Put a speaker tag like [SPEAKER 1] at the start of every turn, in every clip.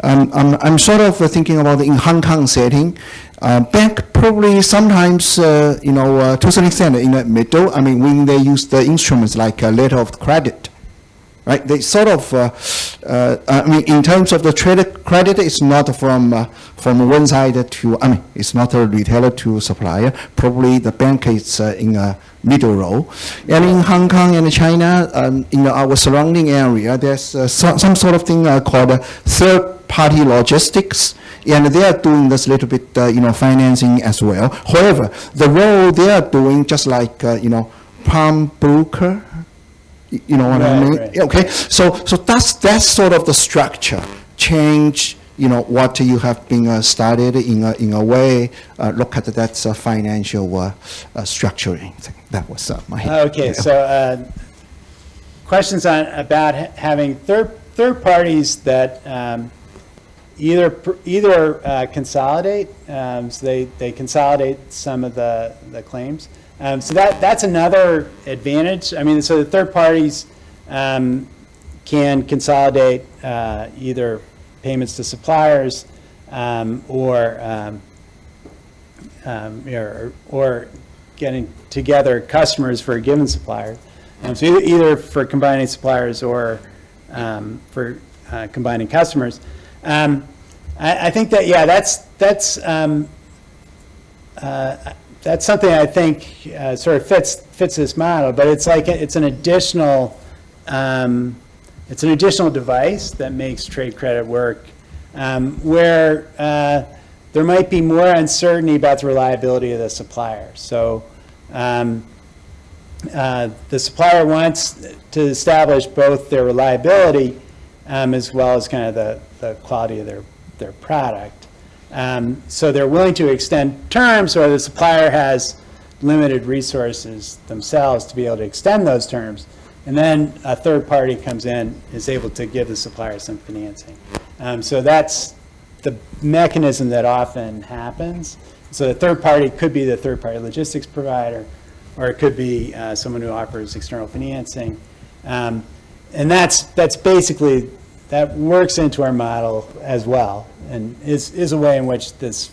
[SPEAKER 1] I'm sort of thinking about in Hong Kong setting. Bank probably sometimes, to some extent in the middle. I mean, when they use the instruments like a letter of credit, right? They sort of, in terms of the trade credit, it's not from one side to, it's not a retailer to supplier. Probably the bank is in a middle role. And in Hong Kong and China, in our surrounding area, there's some sort of thing called third-party logistics. And they are doing this little bit, financing as well. However, the role they are doing, just like, palm broker, you know what I mean?
[SPEAKER 2] Right.
[SPEAKER 1] Okay, so that's sort of the structure. Change, what you have been studied in a way. Look at that financial structuring thing. That was my.
[SPEAKER 2] Okay, so questions about having third parties that either consolidate, so they consolidate some of the claims. So that's another advantage. I mean, so the third parties can consolidate either payments to suppliers or getting together customers for a given supplier. So either for combining suppliers or for combining customers. I think that, yeah, that's something I think sort of fits this model, but it's like it's an additional device that makes trade credit work, where there might be more uncertainty about the reliability of the supplier. So the supplier wants to establish both their reliability as well as kind of the quality of their product. So they're willing to extend terms, or the supplier has limited resources themselves to be able to extend those terms. And then a third party comes in, is able to give the supplier some financing. So that's the mechanism that often happens. So the third party could be the third party logistics provider, or it could be someone who offers external financing. And that's basically, that works into our model as well, and is a way in which this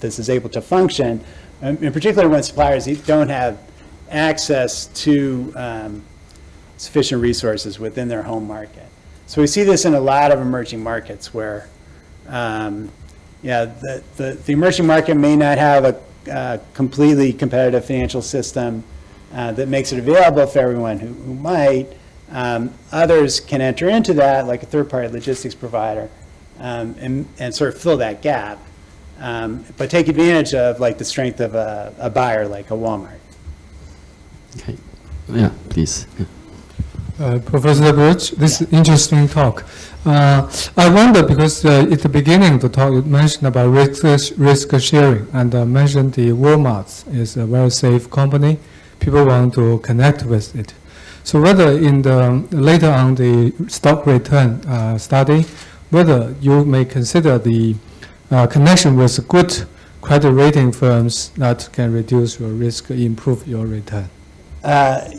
[SPEAKER 2] is able to function, in particular when suppliers don't have access to sufficient resources within their home market. So we see this in a lot of emerging markets where, the emerging market may not have a completely competitive financial system that makes it available for everyone who might. Others can enter into that, like a third-party logistics provider, and sort of fill that gap, but take advantage of like the strength of a buyer like a Walmart.
[SPEAKER 3] Okay. Yeah, please.
[SPEAKER 4] Professor Birch, this is interesting talk. I wonder, because at the beginning of the talk you mentioned about risk sharing, and mentioned the Walmart is a very safe company. People want to connect with it. So whether in the later on the stock return study, whether you may consider the connection with good credit rating firms that can reduce your risk, improve your return.
[SPEAKER 2] That's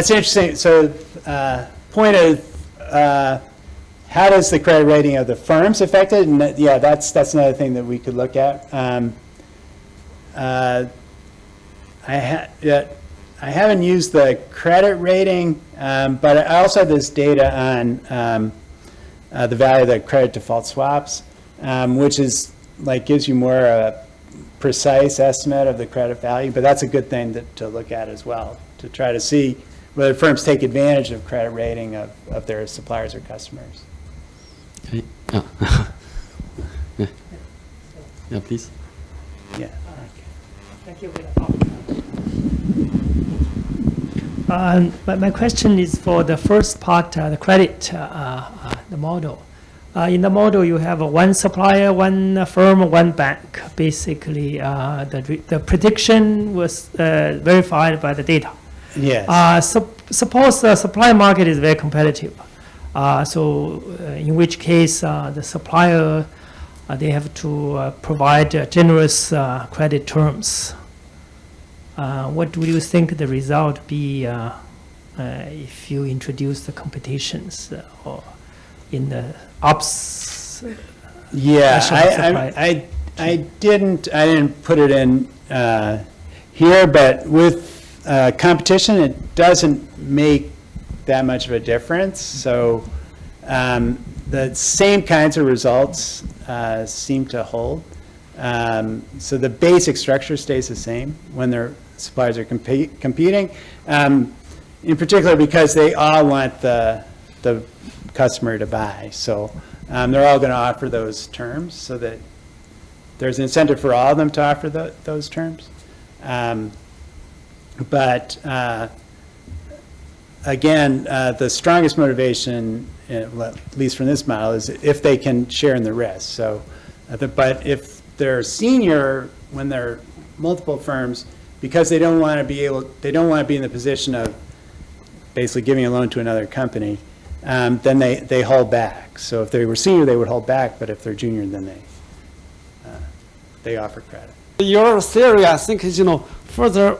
[SPEAKER 2] interesting. So point of how does the credit rating of the firms affect it? And that's another thing that we could look at. I haven't used the credit rating, but I also have this data on the value of the credit default swaps, which is like gives you more a precise estimate of the credit value. But that's a good thing to look at as well, to try to see whether firms take advantage of credit rating of their suppliers or customers.
[SPEAKER 3] Okay. Yeah, please.
[SPEAKER 2] Yeah.
[SPEAKER 5] Thank you for the talk. My question is for the first part, the credit, the model. In the model, you have one supplier, one firm, one bank. Basically, the prediction was verified by the data.
[SPEAKER 2] Yes.
[SPEAKER 5] Suppose the supply market is very competitive. In which case, the supplier, they have to provide generous credit terms. What do you think the result be if you introduce the competitions? in the ops.
[SPEAKER 2] Yeah,
[SPEAKER 5] National
[SPEAKER 2] I didn't put it in here, but with competition, it doesn't make that much of a difference. So the same kinds of results seem to hold. So the basic structure stays the same when their suppliers are competing, in particular because they all want the customer to buy. So they're all going to offer those terms so that there's an incentive for all of them to offer those terms. But again, the strongest motivation, well, at least from this model, is if they can share in the risk. So, but if they're senior, when they're multiple firms, because they don't want to be in the position of basically giving a loan to another company, then they hold back. So if they were senior, they would hold back, but if they're junior, then they offer credit.
[SPEAKER 6] Your theory, I think, is, further,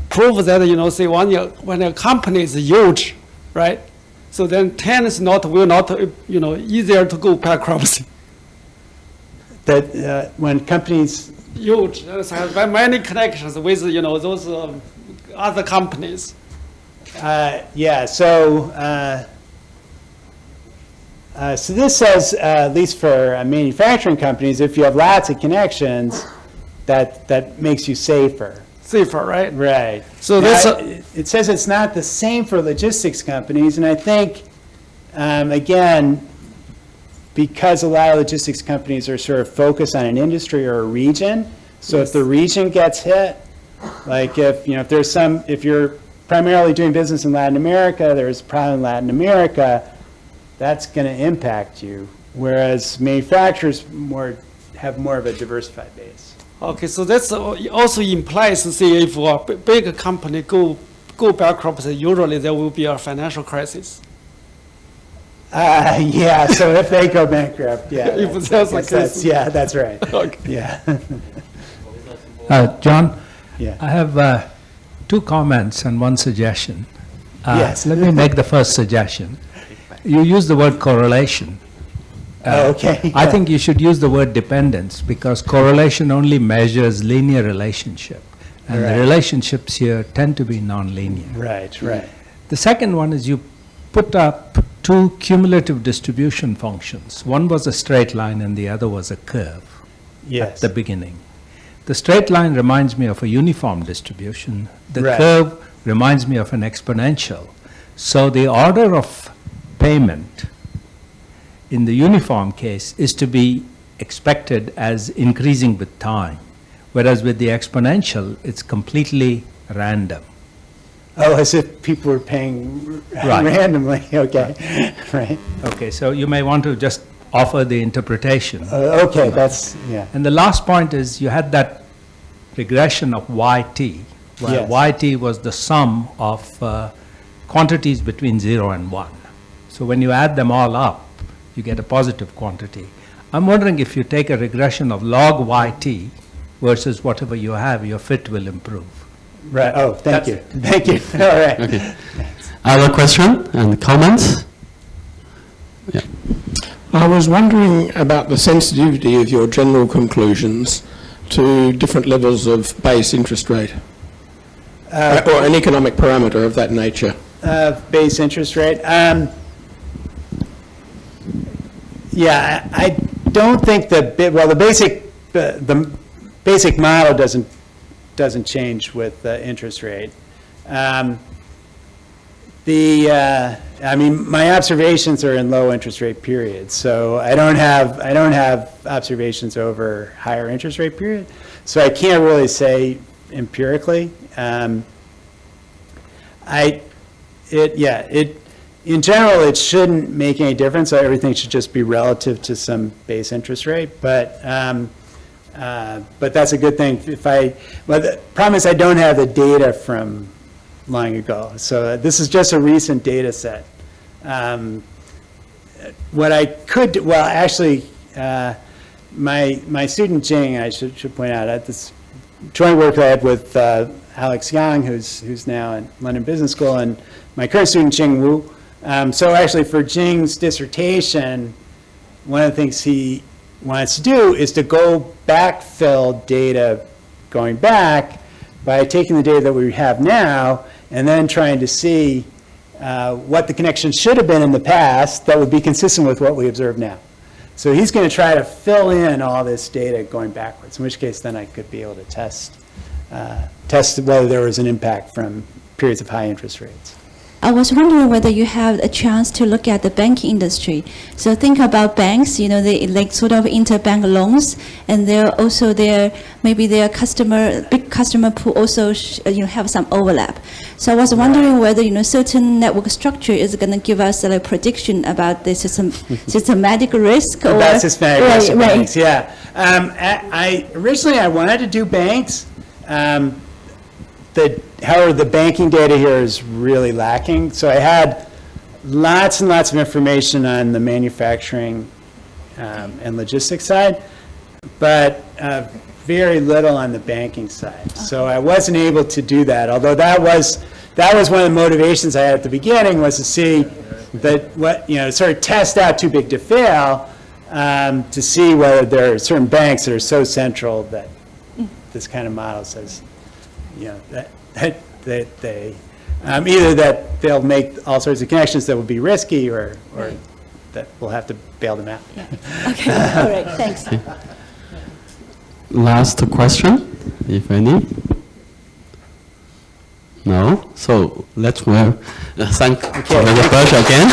[SPEAKER 6] prove that, say when a company is huge, right? So then 10 is will not, easier to go bankruptcy.
[SPEAKER 2] That when companies,
[SPEAKER 6] Huge, have many connections with, those other companies.
[SPEAKER 2] yeah, so this says, at least for manufacturing companies, if you have lots of connections, that makes you safer.
[SPEAKER 6] Safer, right?
[SPEAKER 2] Right.
[SPEAKER 6] So
[SPEAKER 2] Now,
[SPEAKER 6] that's
[SPEAKER 2] it says it's not the same for logistics companies, and I think, again, because a lot of logistics companies are sort of focused on an industry or a region, so if the region gets hit, like if you're primarily doing business in Latin America, there's a problem in Latin America, that's going to impact you, whereas manufacturers have more of a diversified base.
[SPEAKER 6] okay. So that's also implies, say, if a big company go bankrupt, usually there will be a financial crisis.
[SPEAKER 2] Yeah, so if they go bankrupt, yeah.
[SPEAKER 6] If
[SPEAKER 2] that's-
[SPEAKER 6] there's
[SPEAKER 2] I
[SPEAKER 6] like
[SPEAKER 2] guess
[SPEAKER 6] this-
[SPEAKER 2] yeah, that's right.
[SPEAKER 6] Okay.
[SPEAKER 2] Yeah,
[SPEAKER 7] John,
[SPEAKER 2] yeah.
[SPEAKER 7] I have 2 comments and 1 suggestion.
[SPEAKER 2] Yes.
[SPEAKER 7] Let me make the first suggestion. You use the word correlation.
[SPEAKER 2] Oh, okay.
[SPEAKER 7] I think you should use the word dependence, because correlation only measures linear relationship, and
[SPEAKER 2] Right.
[SPEAKER 7] the relationships here tend to be nonlinear.
[SPEAKER 2] Right, right.
[SPEAKER 7] The second one is you put up 2 cumulative distribution functions. One was a straight line and the other was a curve at
[SPEAKER 2] Yes.
[SPEAKER 7] the beginning. The straight line reminds me of a uniform distribution. The
[SPEAKER 2] Right.
[SPEAKER 7] curve reminds me of an exponential. So the order of payment in the uniform case is to be expected as increasing with time, whereas with the exponential, it's completely random.
[SPEAKER 2] Oh, as if people were paying
[SPEAKER 7] Right.
[SPEAKER 2] randomly, okay, right.
[SPEAKER 7] Okay, so you may want to just offer the interpretation.
[SPEAKER 2] Okay, that's, yeah,
[SPEAKER 7] And the last point is you had that regression of YT, where
[SPEAKER 2] Yes.
[SPEAKER 7] YT was the sum of quantities between 0 and 1. So when you add them all up, you get a positive quantity. I'm wondering if you take a regression of log YT versus whatever you have, your fit will improve.
[SPEAKER 2] right, oh, thank
[SPEAKER 7] That's
[SPEAKER 2] you, thank you, all right.
[SPEAKER 3] Okay. Other question and comments? Yeah.
[SPEAKER 8] I was wondering about the sensitivity of your general conclusions to different levels of base interest rate, or an economic parameter of that nature.
[SPEAKER 2] Base interest rate. Yeah, I don't think the basic model doesn't change with the interest rate. I mean, my observations are in low interest rate periods, so I don't have observations over higher interest rate period, so I can't really say empirically. In general, it shouldn't make any difference. So everything should just be relative to some base interest rate. But that's a good thing. Well, the problem is I don't have the data from long ago. So this is just a recent data set. What I could do, well, actually, my student Jing, I should point out, at this joint work I had with Alex Yang, who's now at London Business School, and my current student Jing Wu, So actually, for Jing's dissertation, one of the things he wants to do is to go backfill data going back by taking the data that we have now and then trying to see what the connection should have been in the past that would be consistent with what we observe now. So he's going to try to fill in all this data going backwards, in which case then I could be able to test whether there was an impact from periods of high interest rates.
[SPEAKER 9] I was wondering whether you have a chance to look at the banking industry. So think about banks, you know, they like sort of interbank loans, and they're also maybe their big customer pool also, have some overlap. So I was wondering whether, certain network structure is going to give us a prediction about the systematic risk. Or,
[SPEAKER 2] About systematic risk of
[SPEAKER 9] right.
[SPEAKER 2] banks, yeah. Originally I wanted to do banks. However, the banking data here is really lacking. So I had lots and lots of information on the manufacturing and logistics side, but very little on the banking side. So I wasn't able to do that, although that was one of the motivations I had at the beginning, was to see that sort of test out too big to fail, to see whether there are certain banks that are so central that this kind of model says, that they either that they'll make all sorts of connections that would be risky, or that we'll have to bail them out.
[SPEAKER 9] Yeah. Okay, all right, thanks.
[SPEAKER 3] Last question, if any. No? So let's thank Professor Birch again.